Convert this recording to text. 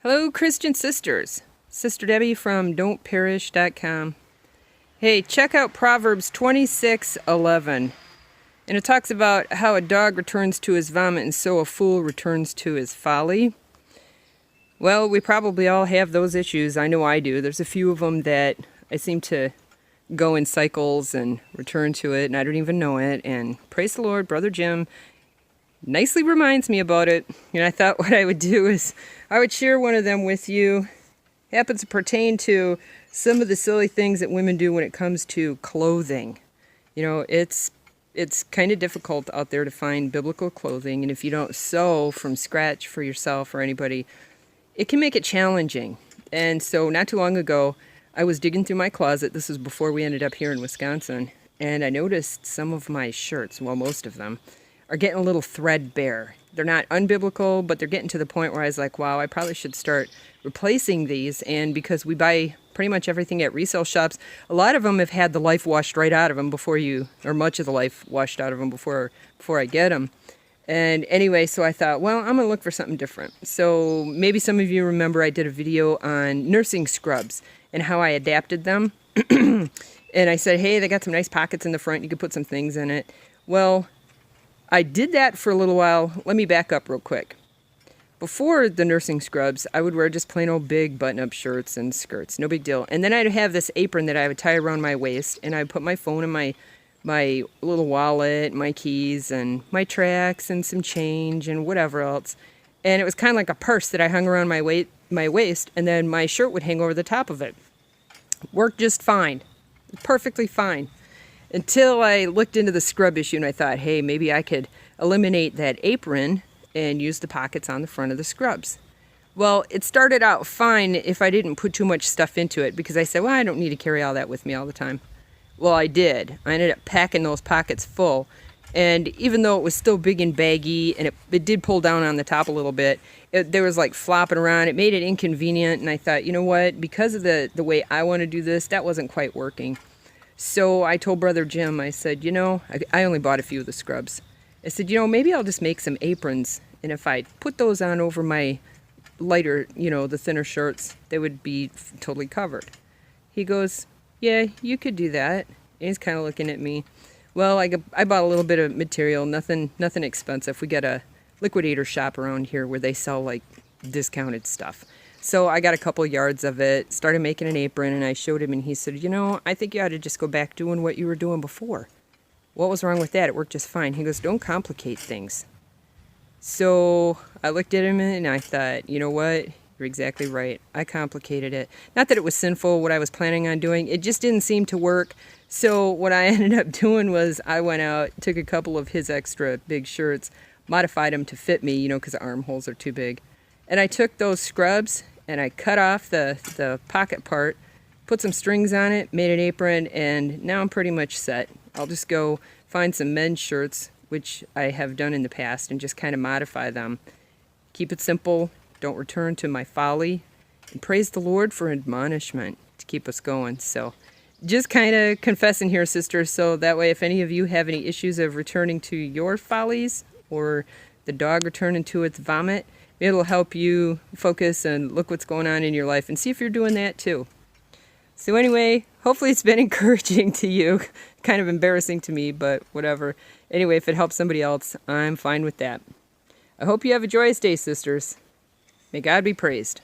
Hello, Christian sisters. Sister Debbie from dontperish.com. Hey, check out Proverbs 26:11. And it talks about how a dog returns to his vomit and so a fool returns to his folly. Well, we probably all have those issues. I know I do. There's a few of them that I seem to go in cycles and return to it, and I don't even know it. And praise the Lord, Brother Jim nicely reminds me about it. And I thought what I would do is I would share one of them with you. It happens to pertain to some of the silly things that women do when it comes to clothing. You know, it's kind of difficult out there to find biblical clothing, and if you don't sew from scratch for yourself or anybody, it can make it challenging. And so not too long ago, I was digging through my closet. This was before we ended up here in Wisconsin, and I noticed some of my shirts, well, most of them, are getting a little threadbare. They're not unbiblical, but they're getting to the point where I was like, wow, I probably should start replacing these. And because we buy pretty much everything at resale shops, a lot of them have had the life washed right out of them or much of the life washed out of them before I get them. And anyway, so I thought, well, I'm going to look for something different. So maybe some of you remember I did a video on nursing scrubs and how I adapted them. And I said, hey, they got some nice pockets in the front. You could put some things in it. Well, I did that for a little while. Let me back up real quick. Before the nursing scrubs, I would wear just plain old big button-up shirts and skirts. No big deal. And then I'd have this apron that I would tie around my waist, and I'd put my phone in my little wallet, my keys, and my tracks, and some change, and whatever else. And it was kind of like a purse that I hung around my waist, and then my shirt would hang over the top of it. Worked just fine. Perfectly fine. Until I looked into the scrub issue and I thought, hey, maybe I could eliminate that apron and use the pockets on the front of the scrubs. Well, it started out fine if I didn't put too much stuff into it, because I said, well, I don't need to carry all that with me all the time. Well, I did. I ended up packing those pockets full. And even though it was still big and baggy, and it did pull down on the top a little bit, there was like flopping around. It made it inconvenient. And I thought, you know what? Because of the way I want to do this, that wasn't quite working. So I told Brother Jim, I said, you know, I only bought a few of the scrubs. I said, you know, maybe I'll just make some aprons. And if I put those on over my lighter, you know, the thinner shirts, they would be totally covered. He goes, yeah, you could do that. And he's kind of looking at me. Well, I bought a little bit of material, nothing expensive. We got a liquidator shop around here where they sell like discounted stuff. So I got a couple yards of it, started making an apron, and I showed him, and he said, you know, I think you ought to just go back doing what you were doing before. What was wrong with that? It worked just fine. He goes, don't complicate things. So I looked at him, and I thought, you know what? You're exactly right. I complicated it. Not that it was sinful, what I was planning on doing. It just didn't seem to work. So what I ended up doing was I went out, took a couple of his extra big shirts, modified them to fit me, you know, because the armholes are too big. And I took those scrubs, and I cut off the pocket part, put some strings on it, made an apron, and now I'm pretty much set. I'll just go find some men's shirts, which I have done in the past, and just kind of modify them. Keep it simple, don't return to my folly, and praise the Lord for admonishment to keep us going. So just kind of confessing here, sisters, so that way if any of you have any issues of returning to your follies or the dog returning to its vomit, it'll help you focus and look what's going on in your life and see if you're doing that too. So anyway, hopefully it's been encouraging to you. Kind of embarrassing to me, but whatever. Anyway, if it helps somebody else, I'm fine with that. I hope you have a joyous day, sisters. May God be praised.